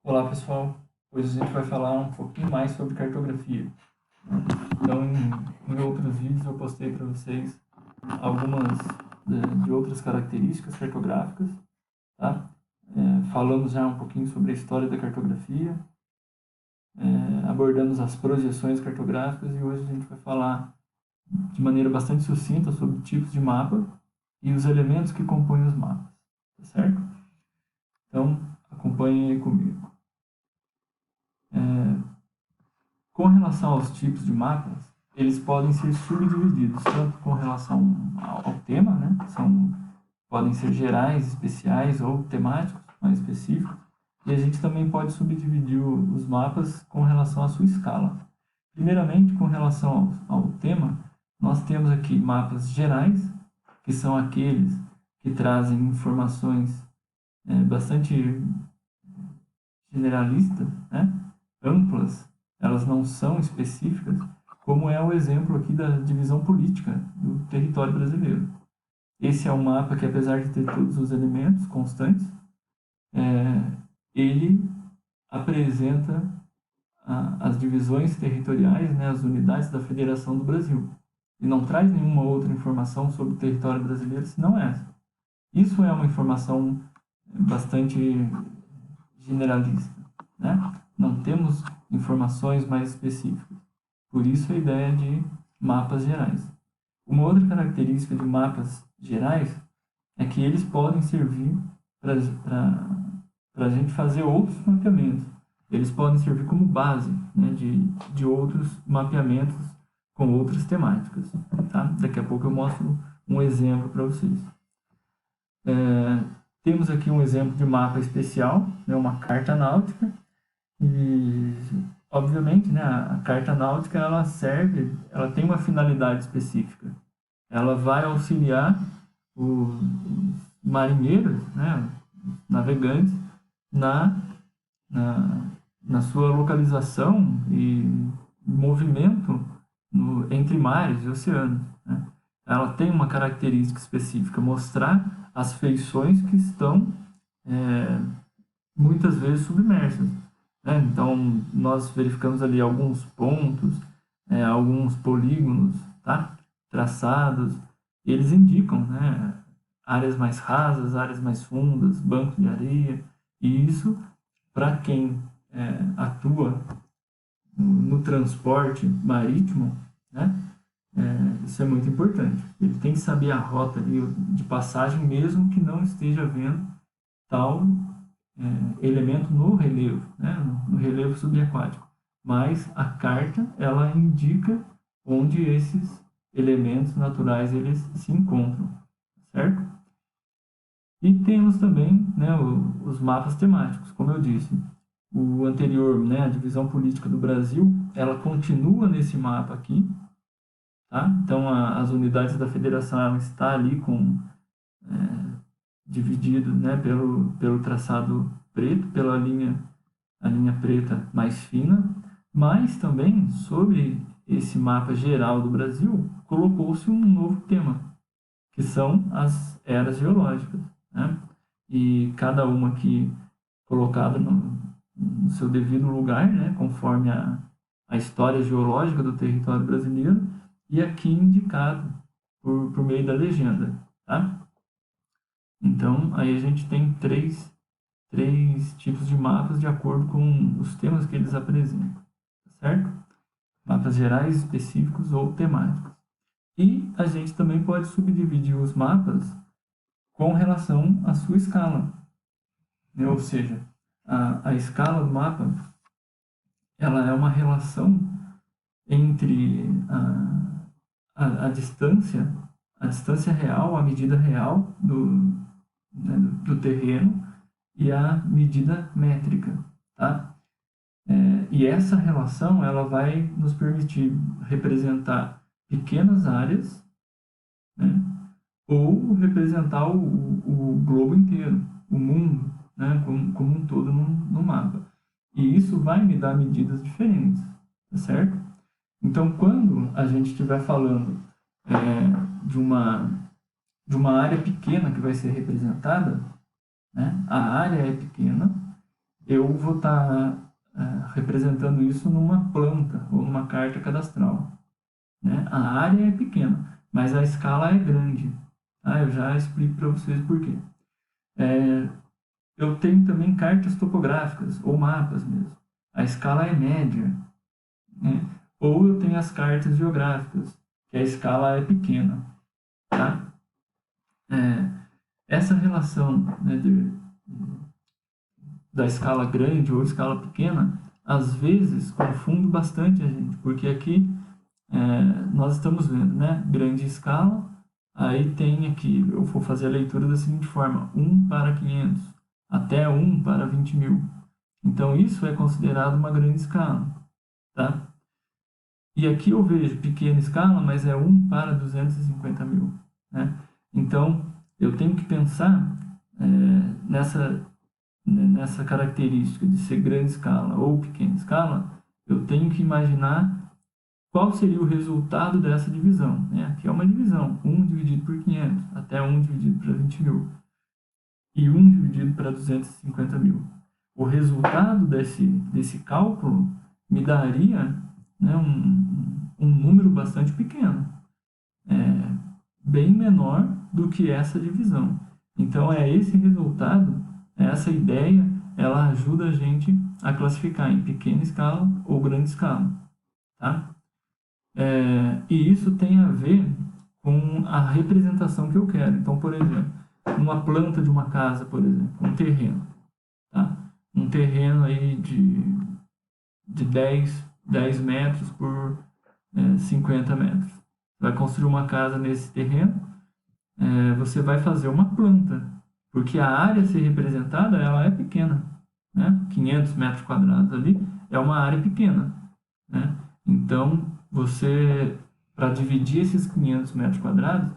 Olá pessoal, hoje a gente vai falar um pouquinho mais sobre cartografia. Então, em outros vídeos eu postei para vocês algumas de outras características cartográficas, tá? Falamos já um pouquinho sobre a história da cartografia, abordamos as projeções cartográficas e hoje a gente vai falar de maneira bastante sucinta sobre tipos de mapa e os elementos que compõem os mapas, tá certo? Então, acompanhem aí comigo. Com relação aos tipos de mapas, eles podem ser subdivididos, tanto com relação ao tema, né? Podem ser gerais, especiais ou temáticos, mais específicos. E a gente também pode subdividir os mapas com relação à sua escala. Primeiramente, com relação ao tema, nós temos aqui mapas gerais, que são aqueles que trazem informações bastante generalistas, né? Amplas. Elas não são específicas, como é o exemplo aqui da divisão política do território brasileiro. Esse é um mapa que, apesar de ter todos os elementos constantes, ele apresenta as divisões territoriais, né, as unidades da Federação do Brasil. E não traz nenhuma outra informação sobre o território brasileiro, senão essa. Isso é uma informação bastante generalista, né? Não temos informações mais específicas. Por isso a ideia de mapas gerais. Uma outra característica de mapas gerais é que eles podem servir para a gente fazer outros mapeamentos. Eles podem servir como base, né, de outros mapeamentos com outras temáticas. Tá? Daqui a pouco eu mostro um exemplo para vocês. Temos aqui um exemplo de mapa especial, né, uma carta náutica. E, obviamente, né, a carta náutica ela tem uma finalidade específica. Ela vai auxiliar os marinheiros, né, navegantes, na sua localização e movimento entre mares e oceanos. Né? Ela tem uma característica específica, mostrar as feições que estão muitas vezes submersas. Né? Então, nós verificamos ali alguns pontos, alguns polígonos, tá? Traçados, eles indicam, né, áreas mais rasas, áreas mais fundas, bancos de areia, e isso, para quem atua no transporte marítimo, né, isso é muito importante. Ele tem que saber a rota de passagem, mesmo que não esteja vendo tal elemento no relevo, né, no relevo subaquático. Mas a carta, ela indica onde esses elementos naturais eles se encontram, certo? E temos também, né, os mapas temáticos, como eu disse. O anterior, né, a divisão política do Brasil, ela continua nesse mapa aqui, tá? Então, as unidades da federação, ela está ali dividido, né, pelo traçado preto, pela a linha preta mais fina, mas também sobre esse mapa geral do Brasil colocou-se um novo tema, que são as eras geológicas, né? E cada uma aqui colocada no seu devido lugar, né, conforme a história geológica do território brasileiro, e aqui indicado por meio da legenda, tá? Então, aí a gente tem três tipos de mapas de acordo com os temas que eles apresentam, certo? Mapas gerais, específicos ou temáticos. E a gente também pode subdividir os mapas com relação à sua escala, né? Ou seja, a escala do mapa ela é uma relação entre a distância real, a medida real do terreno e a medida métrica, tá? E essa relação ela vai nos permitir representar pequenas áreas, né? Ou representar o globo inteiro, o mundo, né? como um todo no mapa. E isso vai me dar medidas diferentes, tá certo? Então, quando a gente estiver falando de uma área pequena que vai ser representada, né? A área é pequena, eu vou estar representando isso numa planta ou numa carta cadastral, né? A área é pequena, mas a escala é grande. Tá? Eu já explico para vocês por quê. Eu tenho também cartas topográficas ou mapas mesmo. A escala é média, né? Ou eu tenho as cartas geográficas, que a escala é pequena. Tá? Essa relação, né, da escala grande ou escala pequena, às vezes confunde bastante a gente, porque aqui nós estamos vendo, né, grande escala, aí tem aqui, eu vou fazer a leitura da seguinte forma, 1 para 500, até 1 para 20 mil. Então, isso é considerado uma grande escala, tá? E aqui eu vejo pequena escala, mas é 1 para 250 mil, né? Então, eu tenho que pensar nessa característica de ser grande escala ou pequena escala, eu tenho que imaginar qual seria o resultado dessa divisão, né? Aqui é uma divisão, 1 dividido por 500, até 1 dividido para 20 mil, e 1 dividido para 250 mil. O resultado desse cálculo me daria, né, um número bastante pequeno, bem menor do que essa divisão. Então, esse resultado, essa ideia, ela ajuda a gente a classificar em pequena escala ou grande escala, tá? E isso tem a ver com a representação que eu quero. Então, por exemplo, numa planta de uma casa, por exemplo, um terreno, tá? Um terreno aí de 10 metros por 50 metros. Vai construir uma casa nesse terreno, você vai fazer uma planta, porque a área a ser representada, ela é pequena, né? 500 metros quadrados ali é uma área pequena, né? Então, para dividir esses 500 metros quadrados,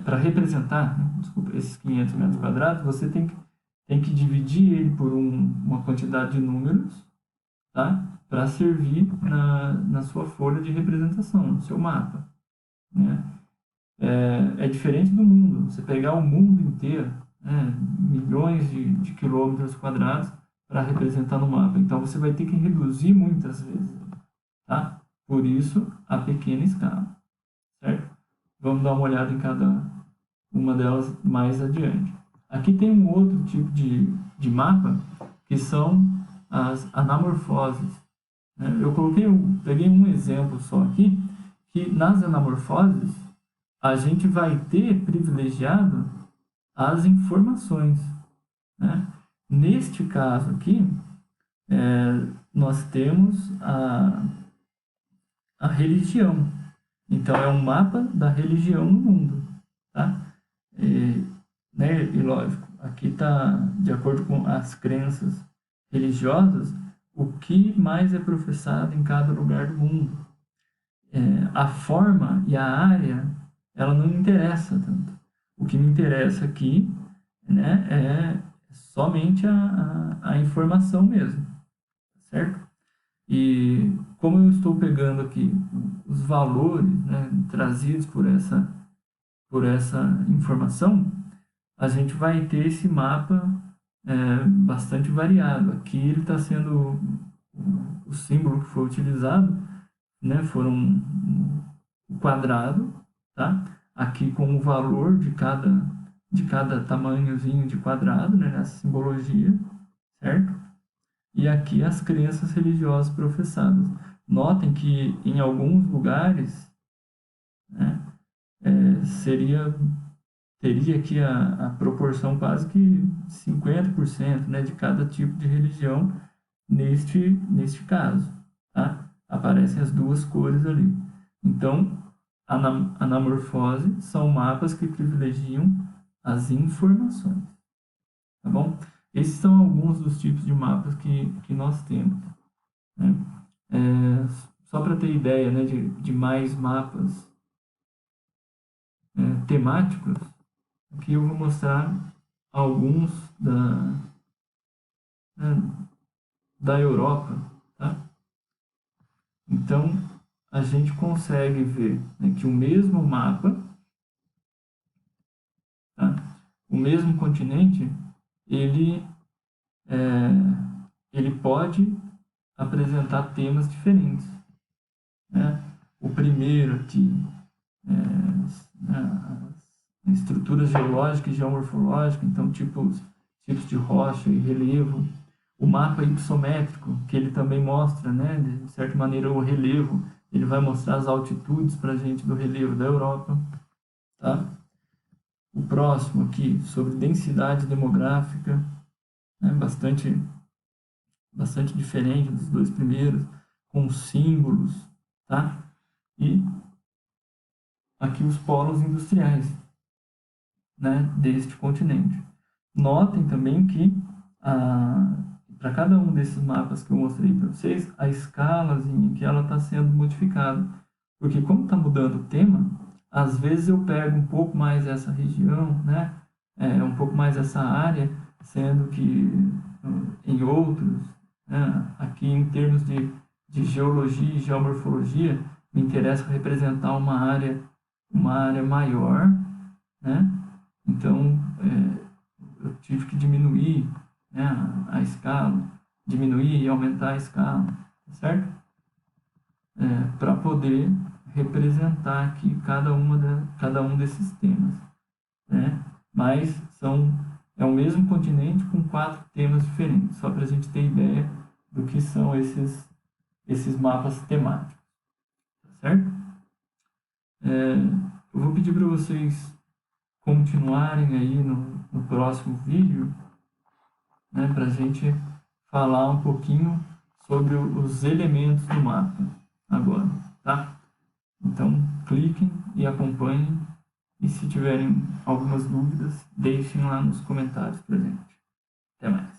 para representar, né, desculpa, esses 500 metros quadrados, você tem que dividir ele por uma quantidade de números, tá? Para servir na sua folha de representação, no seu mapa, né? É diferente do mundo. Você pegar o mundo inteiro, né, milhões de quilômetros quadrados para representar no mapa. Então, você vai ter que reduzir muitas vezes, tá? Por isso, a pequena escala, certo? Vamos dar uma olhada em cada uma delas mais adiante. Aqui tem um outro tipo de mapa, que são as anamorfoses. Eu peguei um exemplo só aqui, que nas anamorfoses, a gente vai ter privilegiado as informações, né? Neste caso aqui, nós temos a religião. Então, é um mapa da religião no mundo, tá? E lógico, aqui está, de acordo com as crenças religiosas, o que mais é professado em cada lugar do mundo. A forma e a área, ela não me interessa tanto. O que me interessa aqui, né, é somente a informação mesmo, certo? E como eu estou pegando aqui os valores, né, trazidos por essa informação, a gente vai ter esse mapa bastante variado. Aqui ele está sendo o símbolo que foi utilizado, né, foram o quadrado, tá? Aqui com o valor de cada tamanhozinho de quadrado, né, nessa simbologia, certo? E aqui as crenças religiosas professadas. Notem que em alguns lugares, né, teria aqui a proporção quase que 50%, né, de cada tipo de religião neste caso, tá? Aparecem as duas cores ali. Então, anamorfose são mapas que privilegiam as informações, tá bom? Esses são alguns dos tipos de mapas que nós temos, né? Só para ter ideia, né, de mais mapas temáticos, aqui eu vou mostrar alguns da Europa, tá? Então, a gente consegue ver, né, que o mesmo mapa, tá? O mesmo continente, ele ele pode apresentar temas diferentes, né? O primeiro aqui, as estruturas geológicas e geomorfológicas, então tipos de rocha e relevo. O mapa hipsométrico, que ele também mostra, né, de certa maneira, o relevo. Ele vai mostrar as altitudes para a gente do relevo da Europa. Tá? O próximo aqui, sobre densidade demográfica, né, bastante diferente dos dois primeiros, com símbolos. Tá? E aqui os polos industriais, né, deste continente. Notem também que para cada um desses mapas que eu mostrei para vocês, a escalazinha que ela está sendo modificada. Porque como está mudando o tema, às vezes eu pego um pouco mais essa região, né, um pouco mais essa área, sendo que em outros, né, aqui em termos de geologia e geomorfologia, me interessa representar uma área maior, né? Então, eu tive que diminuir, né, a escala, diminuir e aumentar a escala, certo? Para poder representar aqui cada um desses temas, né? Mas é o mesmo continente com 4 temas diferentes, só para a gente ter ideia do que são esses mapas temáticos, tá certo? Eu vou pedir para vocês continuarem aí no próximo vídeo, né, para a gente falar um pouquinho sobre os elementos do mapa agora, tá? Então, cliquem e acompanhem, e se tiverem algumas dúvidas, deixem lá nos comentários pra gente. Até mais.